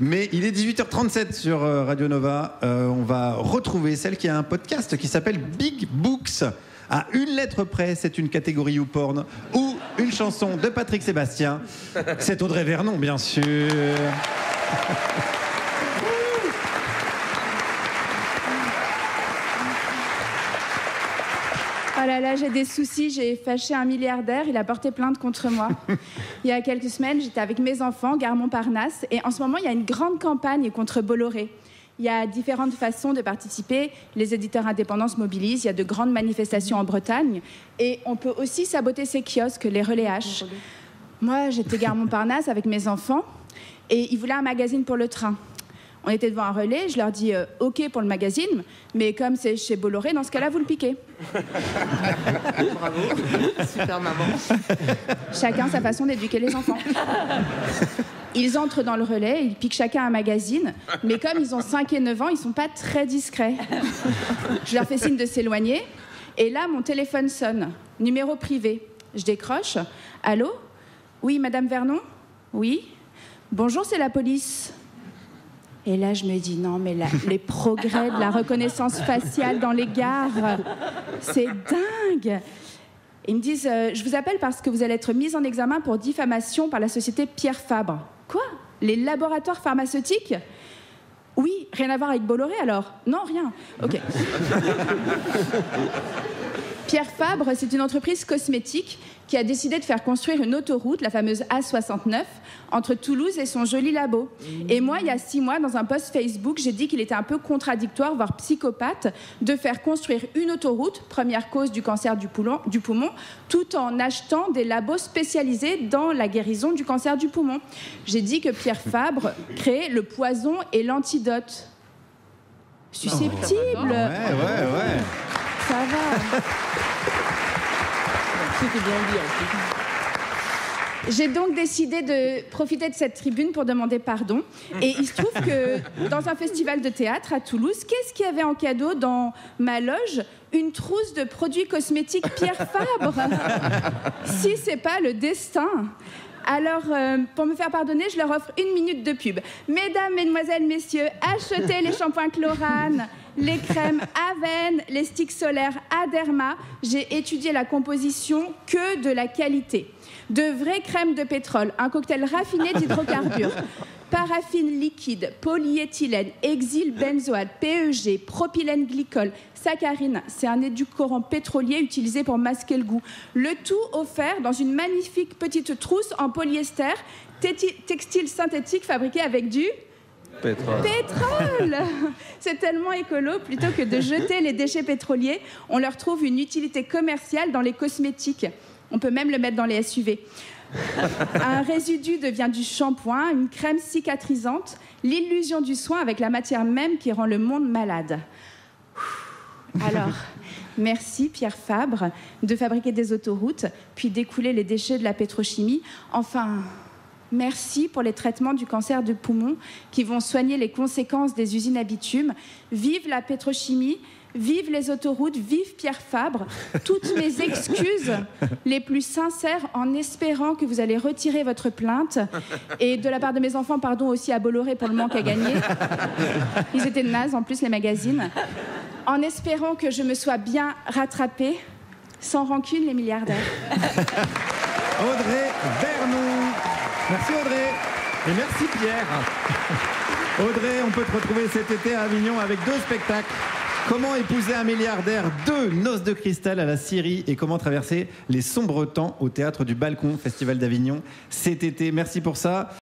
Mais il est 18h37 sur Radio Nova. On va retrouver celle qui a un podcast qui s'appelle Big Books. À une lettre près, c'est une catégorie YouPorn ou une chanson de Patrick Sébastien. C'est Audrey Vernon, bien sûr. Oh là là, j'ai des soucis, j'ai fâché un milliardaire, il a porté plainte contre moi. Il y a quelques semaines, j'étais avec mes enfants, gare Montparnasse, et en ce moment, il y a une grande campagne contre Bolloré. Il y a différentes façons de participer, les éditeurs indépendants se mobilisent, il y a de grandes manifestations en Bretagne, et on peut aussi saboter ces kiosques, les relais H. Moi, j'étais gare Montparnasse avec mes enfants, et ils voulaient un magazine pour le train. On était devant un relais, je leur dis OK pour le magazine, mais comme c'est chez Bolloré, dans ce cas-là, vous le piquez. Bravo, super maman. Chacun sa façon d'éduquer les enfants. Ils entrent dans le relais, ils piquent chacun un magazine, mais comme ils ont 5 et 9 ans, ils sont pas très discrets. Je leur fais signe de s'éloigner, et là, mon téléphone sonne. Numéro privé. Je décroche. Allô ? Oui, Madame Vernon ? Oui ? Bonjour, c'est la police. Et là, je me dis, non, mais les progrès de la reconnaissance faciale dans les gares, c'est dingue. Ils me disent, je vous appelle parce que vous allez être mise en examen pour diffamation par la société Pierre Fabre. Quoi ? Les laboratoires pharmaceutiques ? Oui, rien à voir avec Bolloré alors ? Non, rien. Ok. Pierre Fabre, c'est une entreprise cosmétique qui a décidé de faire construire une autoroute, la fameuse A69, entre Toulouse et son joli labo. Et moi, il y a 6 mois, dans un post Facebook, j'ai dit qu'il était un peu contradictoire, voire psychopathe, de faire construire une autoroute, première cause du cancer du poumon, tout en achetant des labos spécialisés dans la guérison du cancer du poumon. J'ai dit que Pierre Fabre créait le poison et l'antidote. Susceptible. Ouais. Ça va. C'était bien dit en plus. J'ai donc décidé de profiter de cette tribune pour demander pardon. Et il se trouve que dans un festival de théâtre à Toulouse, qu'est-ce qu'il y avait en cadeau dans ma loge ? Une trousse de produits cosmétiques Pierre Fabre. Si c'est pas le destin. Alors, pour me faire pardonner, je leur offre 1 minute de pub. Mesdames, mesdemoiselles, messieurs, achetez les shampoings Chlorane, les crèmes Aven, les sticks solaires Aderma. J'ai étudié la composition, que de la qualité. De vraies crèmes de pétrole, un cocktail raffiné d'hydrocarbures, paraffine liquide, polyéthylène, exylbenzoate, PEG, propylène glycol, saccharine. C'est un édulcorant pétrolier utilisé pour masquer le goût. Le tout offert dans une magnifique petite trousse en polyester, textile synthétique fabriqué avec du... Pétrole. C'est tellement écolo, plutôt que de jeter les déchets pétroliers, on leur trouve une utilité commerciale dans les cosmétiques. On peut même le mettre dans les SUV. Un résidu devient du shampoing, une crème cicatrisante, l'illusion du soin avec la matière même qui rend le monde malade. Alors, merci Pierre Fabre de fabriquer des autoroutes, puis d'écouler les déchets de la pétrochimie. Enfin, merci pour les traitements du cancer du poumon qui vont soigner les conséquences des usines à bitume. Vive la pétrochimie, vive les autoroutes, vive Pierre Fabre. Toutes mes excuses les plus sincères en espérant que vous allez retirer votre plainte. Et de la part de mes enfants, pardon aussi à Bolloré pour le manque à gagner. Ils étaient nazes en plus, les magazines. En espérant que je me sois bien rattrapée, sans rancune, les milliardaires. Audrey Vernon. Merci Audrey. Et merci Pierre. Audrey, on peut te retrouver cet été à Avignon avec 2 spectacles. Comment épouser un milliardaire, 2 Noces de cristal à la Syrie et comment traverser les sombres temps au Théâtre du Balcon, Festival d'Avignon cet été. Merci pour ça.